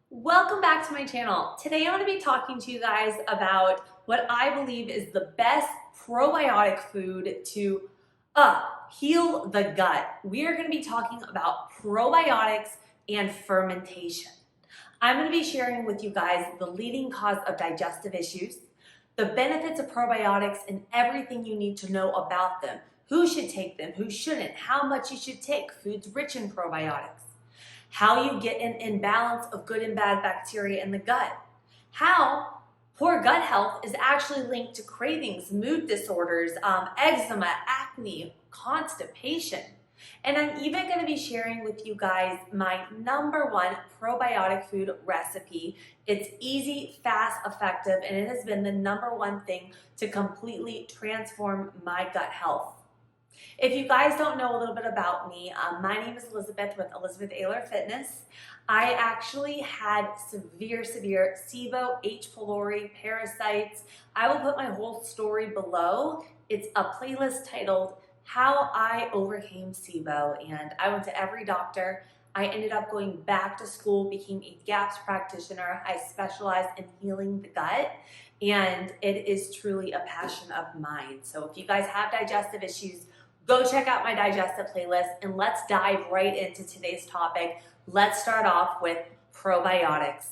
Welcome back to my channel. Today I'm going to be talking to you guys about what I believe is the best probiotic food to heal the gut. We are going to be talking about probiotics and fermentation. I'm going to be sharing with you guys the leading cause of digestive issues, the benefits of probiotics, and everything you need to know about them. Who should take them, who shouldn't, how much you should take, foods rich in probiotics, how you get an imbalance of good and bad bacteria in the gut, how poor gut health is actually linked to cravings, mood disorders, eczema, acne, constipation. And I'm even going to be sharing with you guys my #1 probiotic food recipe. It's easy, fast, effective, and it has been the #1 thing to completely transform my gut health. If you guys don't know a little bit about me, my name is Elizabeth with ElizabethAylorFitness. I actually had severe SIBO, H. pylori, parasites. I will put my whole story below. It's a playlist titled How I Overcame SIBO, and I went to every doctor. I ended up going back to school, became a GAPS practitioner. I specialize in healing the gut, and it is truly a passion of mine. So if you guys have digestive issues, go check out my digestive playlist, and let's dive right into today's topic. Let's start off with probiotics.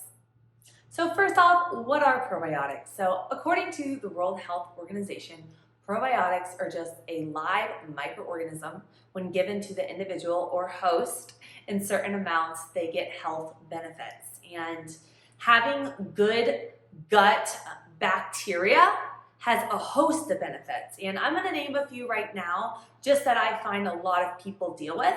So first off, what are probiotics? So according to the World Health Organization, probiotics are just a live microorganism. When given to the individual or host in certain amounts, they get health benefits. And having good gut bacteria has a host of benefits. And I'm going to name a few right now, just that I find a lot of people deal with.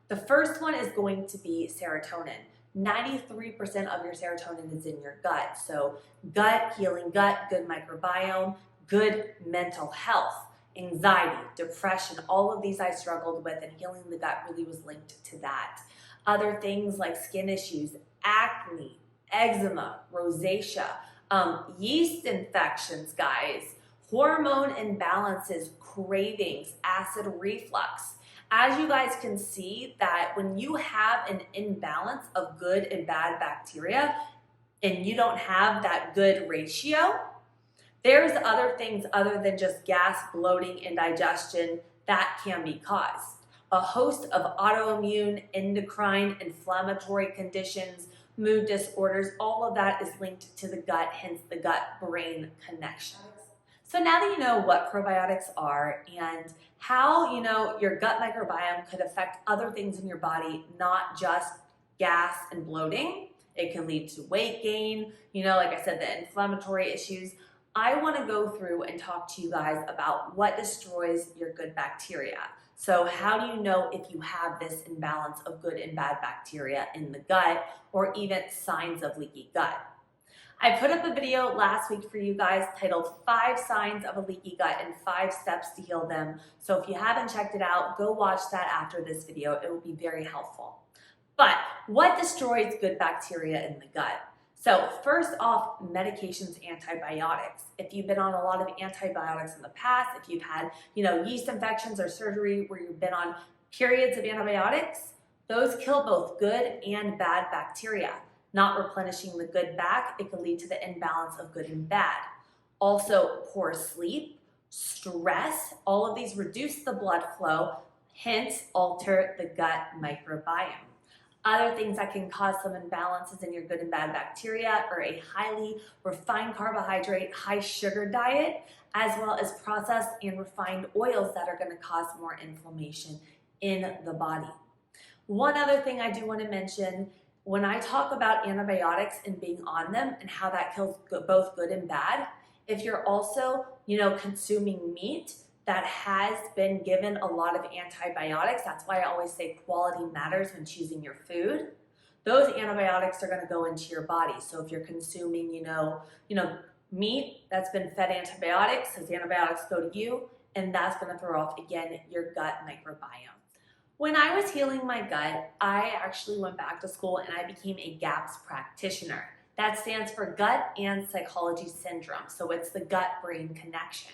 The first one is going to be serotonin. 93% of your serotonin is in your gut. So gut, healing gut, good microbiome, good mental health, anxiety, depression, all of these I struggled with, and healing the gut really was linked to that. Other things like skin issues, acne, eczema, rosacea, yeast infections, guys, hormone imbalances, cravings, acid reflux. As you guys can see, that when you have an imbalance of good and bad bacteria and you don't have that good ratio, there's other things other than just gas, bloating, and digestion that can be caused. A host of autoimmune, endocrine, inflammatory conditions, mood disorders, all of that is linked to the gut, hence the gut-brain connection. So now that you know what probiotics are and how your gut microbiome could affect other things in your body, not just gas and bloating, it can lead to weight gain, like I said, the inflammatory issues. I want to go through and talk to you guys about what destroys your good bacteria. So how do you know if you have this imbalance of good and bad bacteria in the gut, or even signs of leaky gut? I put up a video last week for you guys titled 5 Signs of a Leaky Gut and 5 Steps to Heal Them. So if you haven't checked it out, go watch that after this video. It will be very helpful. But what destroys good bacteria in the gut? So first off, medications, antibiotics. If you've been on a lot of antibiotics in the past, if you've had, yeast infections or surgery where you've been on periods of antibiotics, those kill both good and bad bacteria. Not replenishing the good back, it can lead to the imbalance of good and bad. Also, poor sleep, stress, all of these reduce the blood flow, hence alter the gut microbiome. Other things that can cause some imbalances in your good and bad bacteria are a highly refined carbohydrate, high sugar diet, as well as processed and refined oils that are going to cause more inflammation in the body. One other thing I do want to mention, when I talk about antibiotics and being on them and how that kills both good and bad, if you're also, consuming meat that has been given a lot of antibiotics, that's why I always say quality matters when choosing your food. Those antibiotics are going to go into your body. So if you're consuming, meat that's been fed antibiotics, those antibiotics go to you, and that's going to throw off, again, your gut microbiome. When I was healing my gut, I actually went back to school and I became a GAPS practitioner. That stands for Gut and Psychology Syndrome. So it's the gut-brain connection.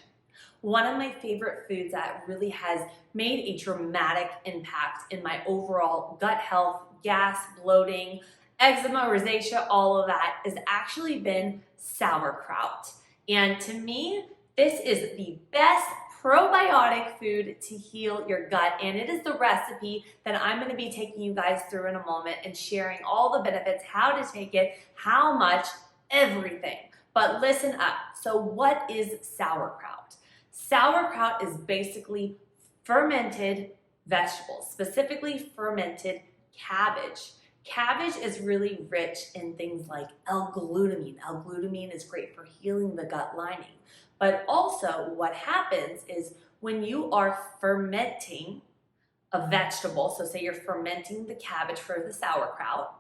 One of my favorite foods that really has made a dramatic impact in my overall gut health, gas, bloating, eczema, rosacea, all of that, has actually been sauerkraut. And to me, this is the best probiotic food to heal your gut, and it is the recipe that I'm going to be taking you guys through in a moment and sharing all the benefits, how to take it, how much, everything. But listen up. So what is sauerkraut? Sauerkraut is basically fermented vegetables, specifically fermented cabbage. Cabbage is really rich in things like L-glutamine. L-glutamine is great for healing the gut lining. But also what happens is when you are fermenting a vegetable, so say you're fermenting the cabbage for the sauerkraut,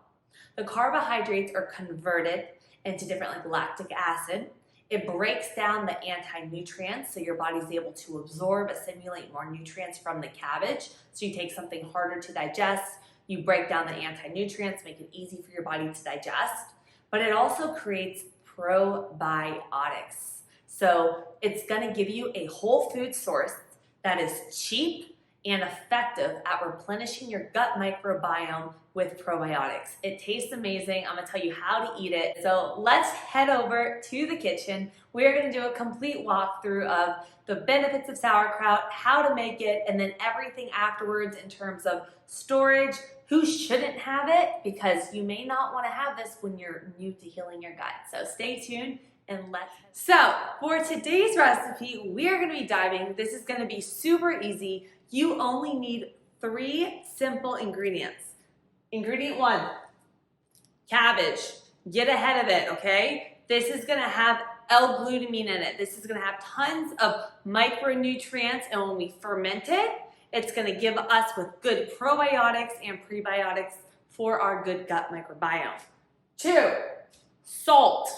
the carbohydrates are converted into different like lactic acid. It breaks down the anti-nutrients, so your body's able to absorb, assimilate more nutrients from the cabbage. So you take something harder to digest, you break down the anti-nutrients, make it easy for your body to digest. But it also creates probiotics. So it's gonna give you a whole food source that is cheap and effective at replenishing your gut microbiome with probiotics. It tastes amazing. I'm gonna tell you how to eat it. So let's head over to the kitchen. We're gonna do a complete walkthrough of the benefits of sauerkraut, how to make it, and then everything afterwards in terms of storage, who shouldn't have it, because you may not wanna have this when you're new to healing your gut. So stay tuned. So for today's recipe, we are going to be diving. This is going to be super easy. You only need 3 simple ingredients. Ingredient 1, cabbage. Get ahead of it, okay? This is going to have L-glutamine in it. This is going to have tons of micronutrients, and when we ferment it, it's going to give us with good probiotics and prebiotics for our good gut microbiome. 2, salt.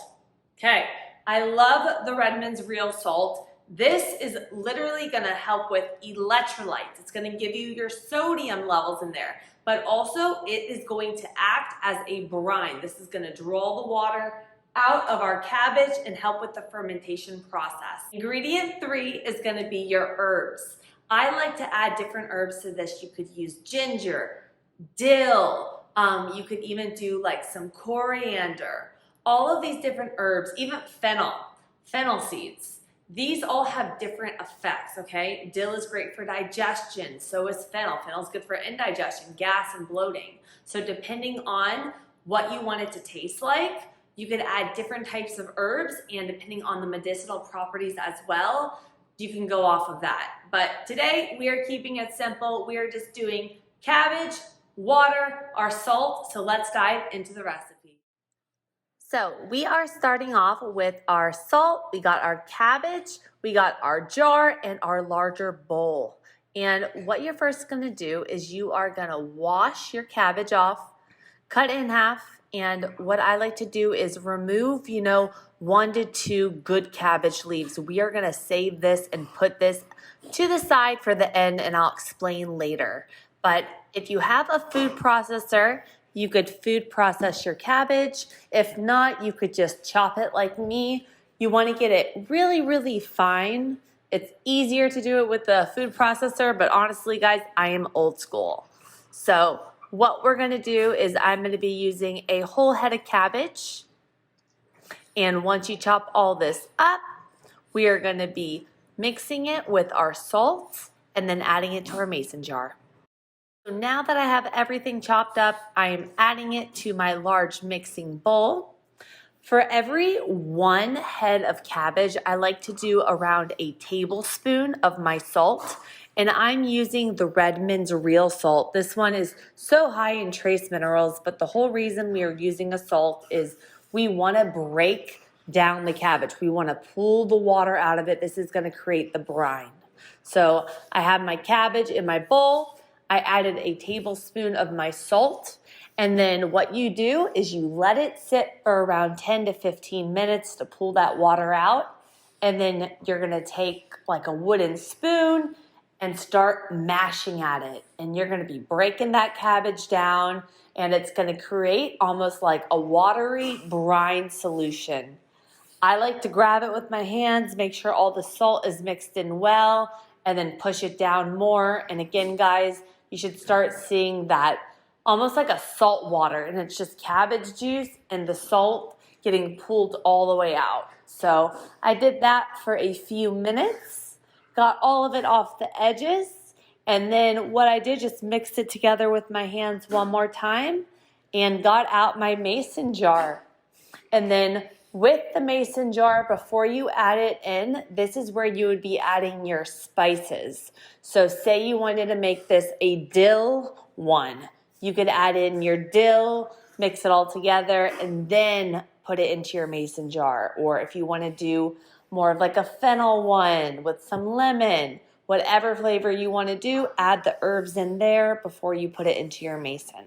Okay, I love the Redmond's Real Salt. This is literally gonna help with electrolytes. It's gonna give you your sodium levels in there, but also it is going to act as a brine. This is gonna draw the water out of our cabbage and help with the fermentation process. Ingredient 3 is gonna be your herbs. I like to add different herbs to this. You could use ginger, dill, you could even do like some coriander. All of these different herbs, even fennel seeds, these all have different effects, okay? Dill is great for digestion, so is fennel. Fennel is good for indigestion, gas, and bloating. So depending on what you want it to taste like, you could add different types of herbs, and depending on the medicinal properties as well, you can go off of that. But today, we are keeping it simple. We are just doing cabbage, water, our salt, so let's dive into the recipe. So we are starting off with our salt, we got our cabbage, we got our jar, and our larger bowl. And what you're first gonna do is you are gonna wash your cabbage off, cut it in half, and what I like to do is remove, 1 to 2 good cabbage leaves. We are gonna save this and put this to the side for the end, and I'll explain later. But if you have a food processor, you could food process your cabbage. If not, you could just chop it like me. You want to get it really, really fine. It's easier to do it with the food processor, but honestly, guys, I am old school. So what we're going to do is I'm going to be using a whole head of cabbage. And once you chop all this up, we are going to be mixing it with our salt and then adding it to our mason jar. So now that I have everything chopped up, I am adding it to my large mixing bowl. For every 1 head of cabbage, I like to do around a tablespoon of my salt, and I'm using the Redmond's Real Salt. This one is so high in trace minerals, but the whole reason we are using a salt is we want to break down the cabbage. We want to pull the water out of it. This is going to create the brine. So I have my cabbage in my bowl. I added a tablespoon of my salt, and then what you do is you let it sit for around 10 to 15 minutes to pull that water out, and then you're gonna take like a wooden spoon and start mashing at it, and you're gonna be breaking that cabbage down, and it's gonna create almost like a watery brine solution. I like to grab it with my hands, make sure all the salt is mixed in well, and then push it down more. And again, guys, you should start seeing that almost like a salt water, and it's just cabbage juice and the salt getting pulled all the way out. So I did that for a few minutes, got all of it off the edges, and then what I did, just mixed it together with my hands one more time and got out my mason jar. And then with the mason jar, before you add it in, this is where you would be adding your spices. So say you wanted to make this a dill one. You could add in your dill, mix it all together, and then put it into your mason jar. Or if you want to do more of like a fennel one with some lemon, whatever flavor you want to do, add the herbs in there before you put it into your mason.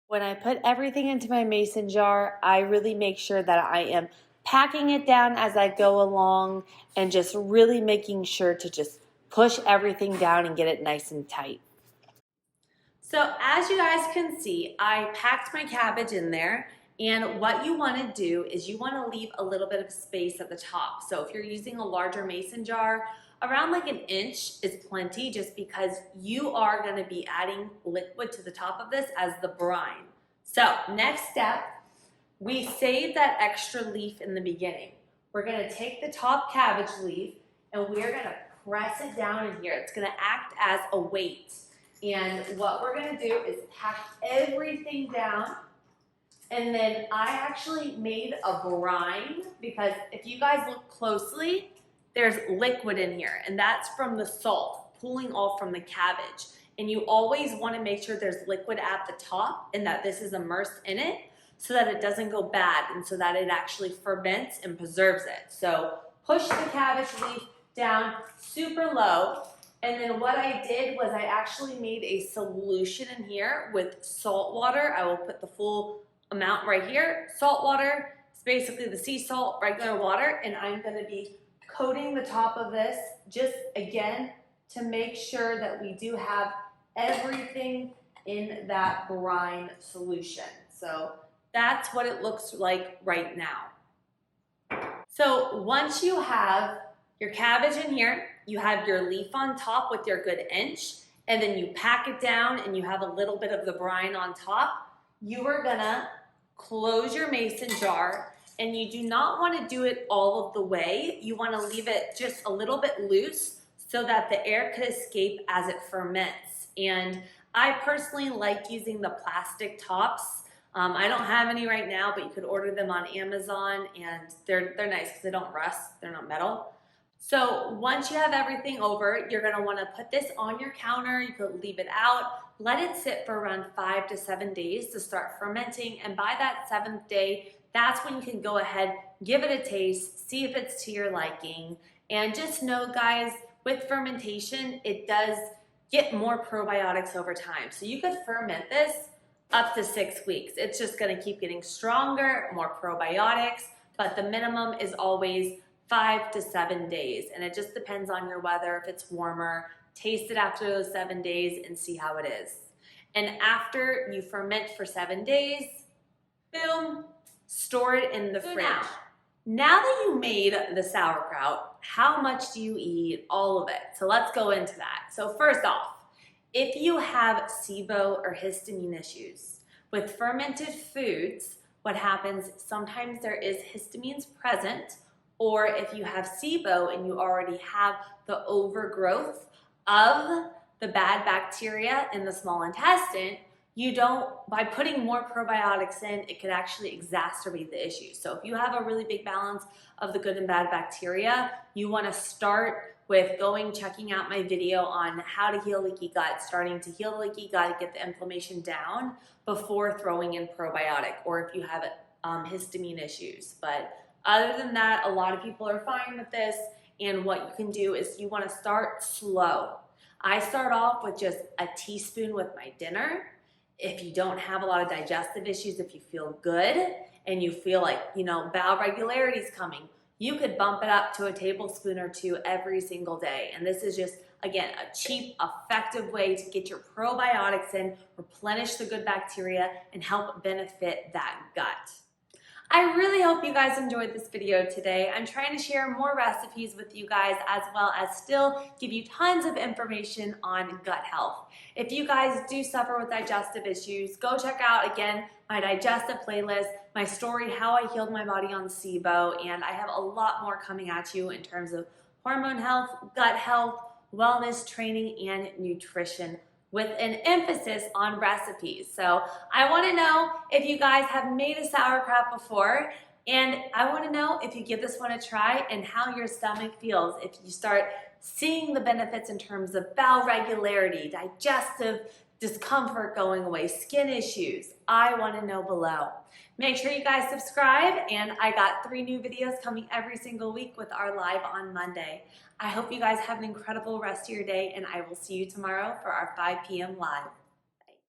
When I put everything into my mason jar, I really make sure that I am packing it down as I go along and just really making sure to just push everything down and get it nice and tight. So as you guys can see, I packed my cabbage in there, and what you want to do is you want to leave a little bit of space at the top. So if you're using a larger mason jar, around like 1 inch is plenty, just because you are going to be adding liquid to the top of this as the brine. So next step, we save that extra leaf in the beginning. We're going to take the top cabbage leaf and we're going to press it down in here. It's going to act as a weight. And what we're going to do is pack everything down. And then I actually made a brine, because if you guys look closely, there's liquid in here, and that's from the salt pooling off from the cabbage. And you always want to make sure there's liquid at the top and that this is immersed in it so that it doesn't go bad and so that it actually ferments and preserves it. So push the cabbage leaf down super low. And then what I did was I actually made a solution in here with salt water. I will put the full amount right here. Salt water is basically the sea salt, regular water, and I'm going to be coating the top of this just again to make sure that we do have everything in that brine solution. So that's what it looks like right now. So once you have your cabbage in here, you have your leaf on top with your good inch, and then you pack it down and you have a little bit of the brine on top, you are gonna close your mason jar, and you do not want to do it all of the way. You want to leave it just a little bit loose so that the air could escape as it ferments. And I personally like using the plastic tops. I don't have any right now, but you could order them on Amazon, and they're nice because they don't rust, they're not metal. So once you have everything over, you're gonna wanna put this on your counter. You could leave it out, let it sit for around 5 to 7 days to start fermenting. And by that 7th day, that's when you can go ahead, give it a taste, see if it's to your liking. And just know, guys, with fermentation, it does get more probiotics over time. So you could ferment this up to 6 weeks. It's just gonna keep getting stronger, more probiotics, but the minimum is always 5 to 7 days. And it just depends on your weather. If it's warmer, taste it after those 7 days and see how it is. And after you ferment for 7 days, boom, store it in the fridge. Now that you made the sauerkraut, how much do you eat? All of it. So let's go into that. So first off, if you have SIBO or histamine issues, with fermented foods, what happens, sometimes there is histamines present, or if you have SIBO and you already have the overgrowth of the bad bacteria in the small intestine, by putting more probiotics in, it could actually exacerbate the issue. So if you have a really big balance of the good and bad bacteria, you wanna start with checking out my video on how to heal leaky gut, starting to heal the leaky gut, get the inflammation down before throwing in probiotic, or if you have histamine issues. But other than that, a lot of people are fine with this, and what you can do is you wanna start slow. I start off with just a teaspoon with my dinner. If you don't have a lot of digestive issues, if you feel good and you feel like, bowel regularity is coming, you could bump it up to a tablespoon or 2 every single day. And this is just, again, a cheap, effective way to get your probiotics in, replenish the good bacteria, and help benefit that gut. I really hope you guys enjoyed this video today. I'm trying to share more recipes with you guys as well as still give you tons of information on gut health. If you guys do suffer with digestive issues, go check out again my digestive playlist, my story, how I healed my body on SIBO, and I have a lot more coming at you in terms of hormone health, gut health, wellness training, and nutrition, with an emphasis on recipes. So I want to know if you guys have made a sauerkraut before, and I want to know if you give this one a try and how your stomach feels if you start seeing the benefits in terms of bowel regularity, digestive discomfort going away, skin issues. I want to know below. Make sure you guys subscribe, and I got 3 new videos coming every single week with our live on Monday. I hope you guys have an incredible rest of your day, and I will see you tomorrow for our 5 p.m. live.